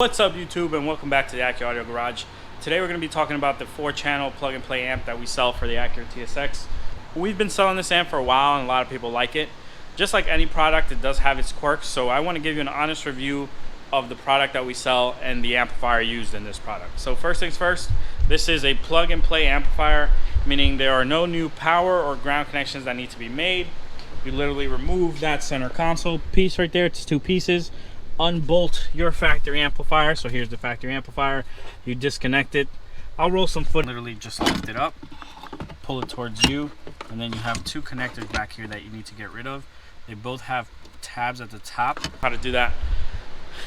What's up YouTube, and welcome back to the Acura Audio Garage. Today we're going to be talking about the 4-channel plug-and-play amp that we sell for the Acura TSX. We've been selling this amp for a while and a lot of people like it. Just like any product, it does have its quirks, so I want to give you an honest review of the product that we sell and the amplifier used in this product. So first things first, this is a plug-and-play amplifier, meaning there are no new power or ground connections that need to be made. You literally remove that center console piece right there. It's 2 pieces. Unbolt your factory amplifier. So here's the factory amplifier. You disconnect it. I'll roll some foot. Literally just lift it up, pull it towards you, and then you have 2 connectors back here that you need to get rid of. They both have tabs at the top. How to do that?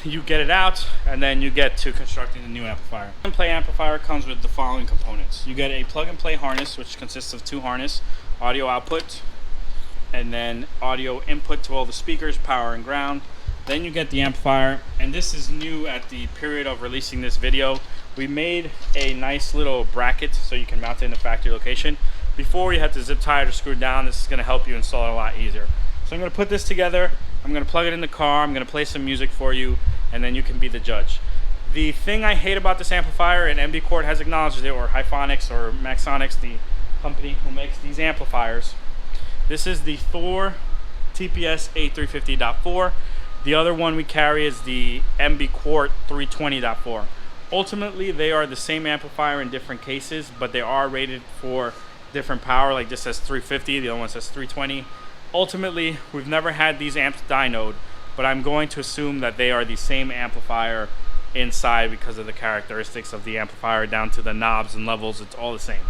You get it out, and then you get to constructing the new amplifier. Plug-and-play amplifier comes with the following components. You get a plug-and-play harness, which consists of 2 harnesses, audio output, and then audio input to all the speakers, power and ground. Then you get the amplifier, and this is new at the period of releasing this video. We made a nice little bracket so you can mount it in the factory location. Before you had to zip tie it or screw it down. This is going to help you install it a lot easier. So I'm going to put this together, I'm going to plug it in the car, I'm going to play some music for you, and then you can be the judge. The thing I hate about this amplifier, and MB has acknowledged it, or Hyphonics or Maxonics, the company who makes these amplifiers, this is the Thor TPS A350.4. The other one we carry is the MB 320.4. Ultimately, they are the same amplifier in different cases, but they are rated for different power. Like this says 350, the other one says 320. Ultimately, we've never had these amps dynoed, but I'm going to assume that they are the same amplifier inside because of the characteristics of the amplifier down to the knobs and levels. It's all the same.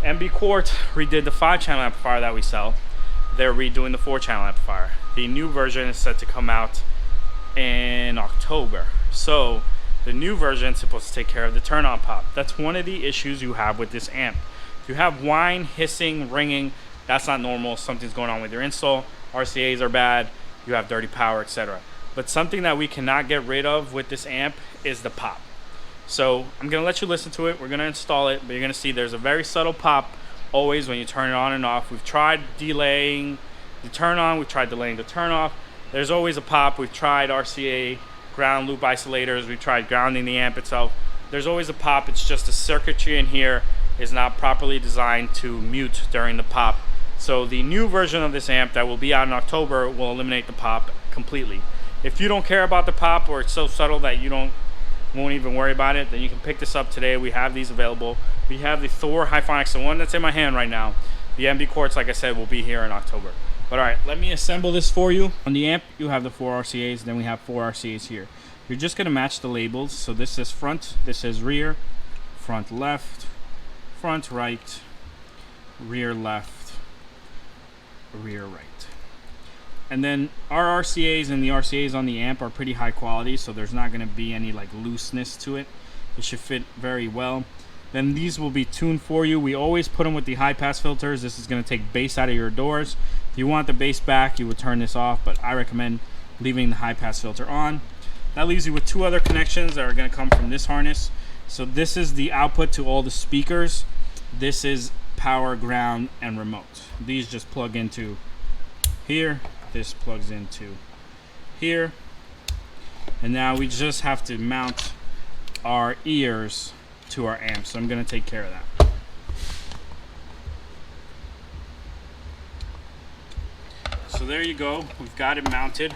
MB redid the 5-channel amplifier that we sell. They're redoing the 4-channel amplifier. The new version is set to come out in October. So the new version is supposed to take care of the turn-on pop. That's one of the issues you have with this amp. If you have whine, hissing, ringing, that's not normal. Something's going on with your install. RCAs are bad. You have dirty power, etc. But something that we cannot get rid of with this amp is the pop. So I'm going to let you listen to it. We're going to install it, but you're going to see there's a very subtle pop always when you turn it on and off. We've tried delaying the turn on, we've tried delaying the turn off. There's always a pop. We've tried RCA ground loop isolators, we've tried grounding the amp itself. There's always a pop. It's just the circuitry in here is not properly designed to mute during the pop. So the new version of this amp that will be out in October will eliminate the pop completely. If you don't care about the pop, or it's so subtle that you won't even worry about it, then you can pick this up today. We have these available. We have the Thor Hyphonics, the one that's in my hand right now. The MB like I said, will be here in October. But alright, let me assemble this for you. On the amp, you have the 4 RCAs, then we have 4 RCAs here. You're just going to match the labels. So this says front, this says rear, front left, front right, rear left, rear right. And then our RCAs and the RCAs on the amp are pretty high quality, so there's not going to be any like looseness to it. It should fit very well. Then these will be tuned for you. We always put them with the high pass filters. This is going to take bass out of your doors. If you want the bass back, you would turn this off, but I recommend leaving the high pass filter on. That leaves you with 2 other connections that are going to come from this harness. So this is the output to all the speakers. This is power, ground, and remote. These just plug into here. This plugs into here. And now we just have to mount our ears to our amp. So I'm going to take care of that. So there you go. We've got it mounted.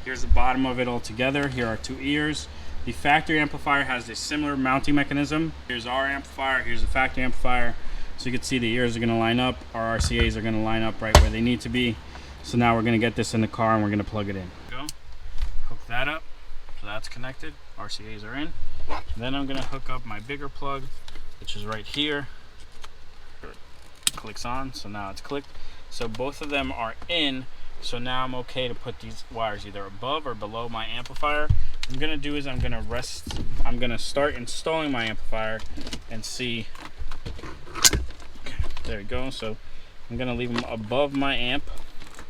Here's the bottom of it all together. Here are 2 ears. The factory amplifier has a similar mounting mechanism. Here's our amplifier. Here's the factory amplifier. So you can see the ears are going to line up. Our RCAs are going to line up right where they need to be. So now we're going to get this in the car and we're going to plug it in. Go. Hook that up. So that's connected. RCAs are in. And then I'm going to hook up my bigger plug, which is right here. It clicks on. So now it's clicked. So both of them are in. So now I'm okay to put these wires either above or below my amplifier. What I'm going to do is I'm going to start installing my amplifier and see. Okay, there we go. So I'm going to leave them above my amp.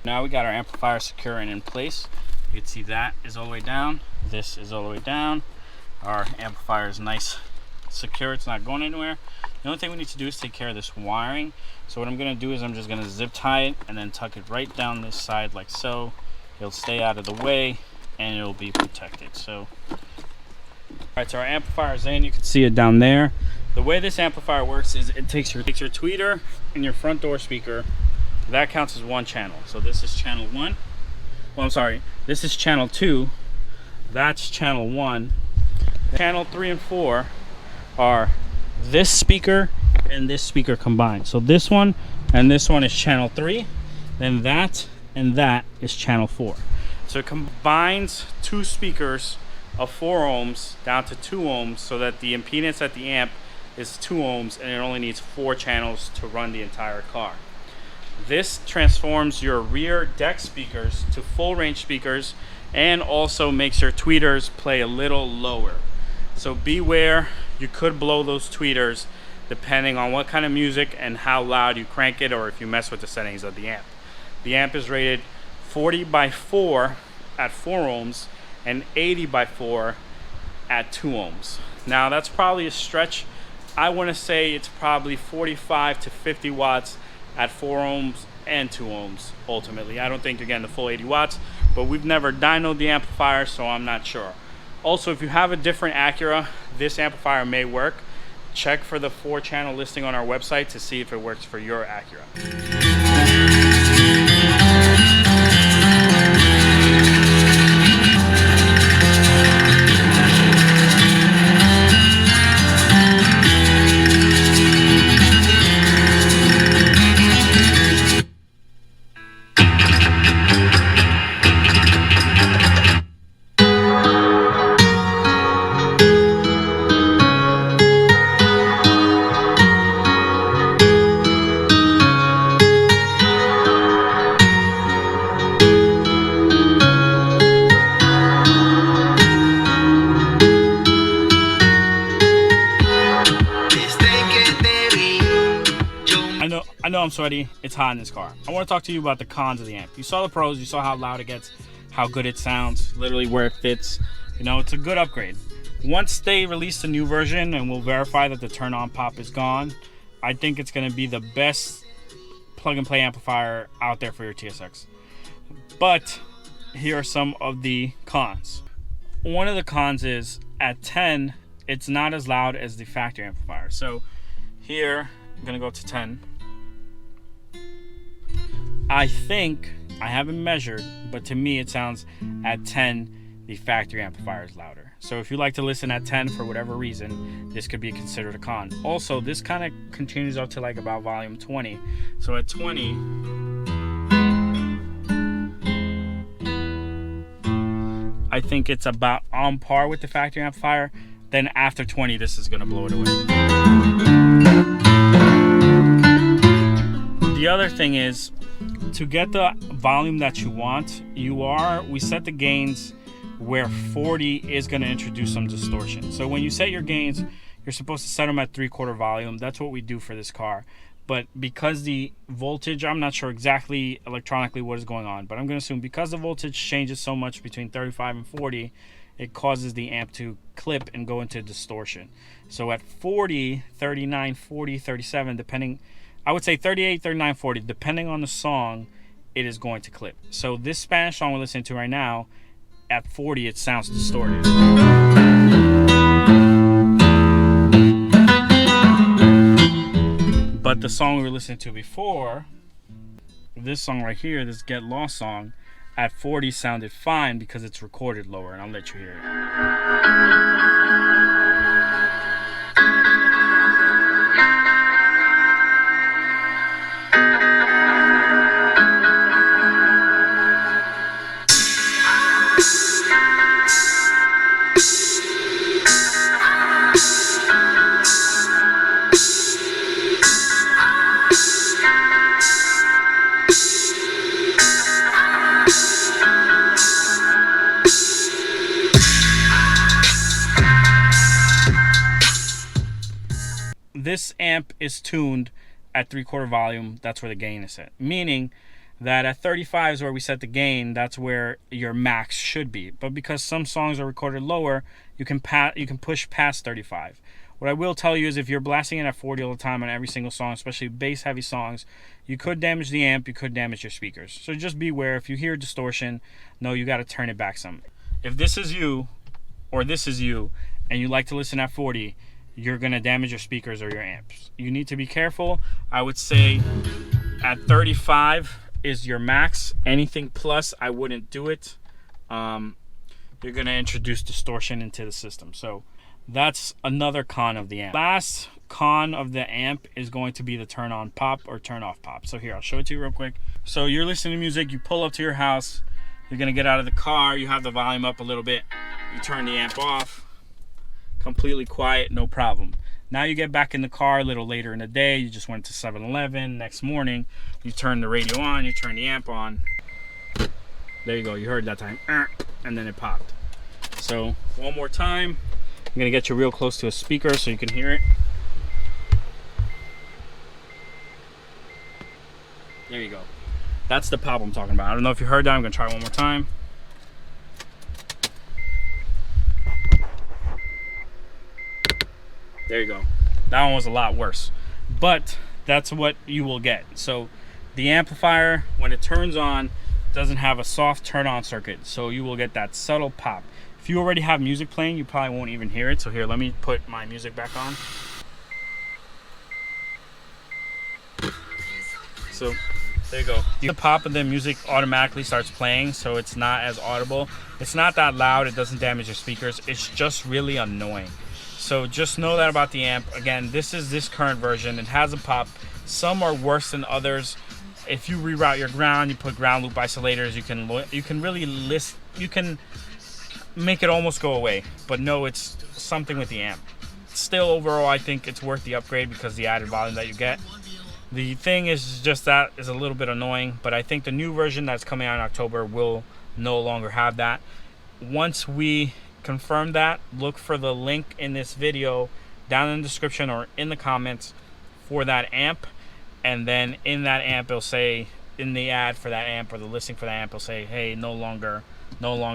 Now we got our amplifier secure and in place. You can see that is all the way down. This is all the way down. Our amplifier is nice, secure. It's not going anywhere. The only thing we need to do is take care of this wiring. So what I'm going to do is I'm just going to zip tie it and then tuck it right down this side like so. It'll stay out of the way and it'll be protected. So Alright, so our amplifier is in. You can see it down there. The way this amplifier works is it takes your tweeter and your front door speaker. That counts as one channel. So this is channel 1. Well, I'm sorry. This is channel 2. That's channel 1. Channel 3 and 4 are this speaker and this speaker combined. So this one and this one is channel 3. Then that and that is channel 4. So it combines two speakers of 4 ohms down to 2 ohms so that the impedance at the amp is 2 ohms and it only needs 4 channels to run the entire car. This transforms your rear deck speakers to full range speakers and also makes your tweeters play a little lower. So beware, you could blow those tweeters depending on what kind of music and how loud you crank it or if you mess with the settings of the amp. The amp is rated 40 by 4 at 4 ohms and 80 by 4 at 2 ohms. Now that's probably a stretch. I want to say it's probably 45 to 50 watts at 4 ohms and 2 ohms ultimately. I don't think you're getting the full 80 watts, but we've never dynoed the amplifier, so I'm not sure. Also, if you have a different Acura, this amplifier may work. Check for the 4-channel listing on our website to see if it works for your Acura. I know I'm sweaty. It's hot in this car. I want to talk to you about the cons of the amp. You saw the pros. You saw how loud it gets, how good it sounds, literally where it fits. You know, it's a good upgrade. Once they release a new version and we'll verify that the turn-on pop is gone, I think it's going to be the best plug-and-play amplifier out there for your TSX. But here are some of the cons. One of the cons is at 10, it's not as loud as the factory amplifier. So here, I'm going to go to 10. I think, I haven't measured, but to me it sounds at 10, the factory amplifier is louder. So if you like to listen at 10 for whatever reason, this could be considered a con. Also, this kind of continues up to like about volume 20. So at 20, I think it's about on par with the factory amplifier. Then after 20, this is going to blow it away. The other thing is, to get the volume that you want, we set the gains where 40 is going to introduce some distortion. So when you set your gains, you're supposed to set them at 3/4 volume. That's what we do for this car. But because the voltage, I'm not sure exactly electronically what is going on, but I'm going to assume because the voltage changes so much between 35 and 40, it causes the amp to clip and go into distortion. So at 40, 39, 40, 37, depending, I would say 38, 39, 40, depending on the song, it is going to clip. So this Spanish song we're listening to right now, at 40, it sounds distorted. But the song we were listening to before, this song right here, this Get Lost song, at 40 sounded fine because it's recorded lower, and I'll let you hear it. This amp is tuned at 3/4 volume. That's where the gain is set. Meaning that at 35 is where we set the gain. That's where your max should be. But because some songs are recorded lower, you can push past 35. What I will tell you is if you're blasting it at 40 all the time on every single song, especially bass-heavy songs, you could damage the amp. You could damage your speakers. So just beware. If you hear distortion, no, you got to turn it back some. If this is you, or this is you, and you like to listen at 40, you're gonna damage your speakers or your amps. You need to be careful. I would say at 35 is your max. Anything plus, I wouldn't do it. You're gonna introduce distortion into the system. So that's another con of the amp. Last con of the amp is going to be the turn on pop or turn off pop. So here, I'll show it to you real quick. So you're listening to music, you pull up to your house, you're gonna get out of the car, you have the volume up a little bit, you turn the amp off, completely quiet, no problem. Now you get back in the car a little later in the day, you just went to 7-Eleven, next morning, you turn the radio on, you turn the amp on. There you go, you heard that time, and then it popped. So one more time, I'm gonna get you real close to a speaker so you can hear it. There you go. That's the pop I'm talking about. I don't know if you heard that, I'm gonna try one more time. There you go. That one was a lot worse, but that's what you will get. So the amplifier, when it turns on, doesn't have a soft turn on circuit, so you will get that subtle pop. If you already have music playing, you probably won't even hear it. So here, let me put my music back on. So there you go. The pop and then music automatically starts playing, so it's not as audible. It's not that loud, it doesn't damage your speakers. It's just really annoying. So just know that about the amp. Again, this is this current version. It has a pop. Some are worse than others. If you reroute your ground, you put ground loop isolators, you can really you can make it almost go away. But no, it's something with the amp. Still, overall, I think it's worth the upgrade because the added volume that you get. The thing is just that is a little bit annoying, but I think the new version that's coming out in October will no longer have that. Once we confirm that, look for the link in this video down in the description or in the comments for that amp, and then in that amp it'll say, in the ad for that amp or the listing for that amp, it'll say, hey, no longer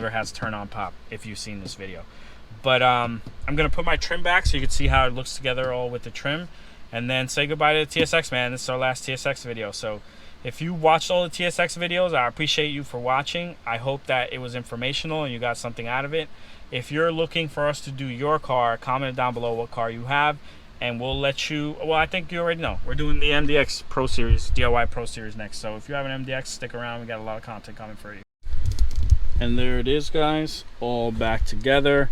has turn on pop, if you've seen this video. But I'm gonna put my trim back so you can see how it looks together all with the trim, and then say goodbye to the TSX, man. This is our last TSX video. So if you watched all the TSX videos, I appreciate you for watching. I hope that it was informational and you got something out of it. If you're looking for us to do your car, comment down below what car you have, and we'll let you, well, I think you already know. We're doing the MDX Pro Series, DIY Pro Series next. So if you have an MDX, stick around. We got a lot of content coming for you. And there it is, guys, all back together.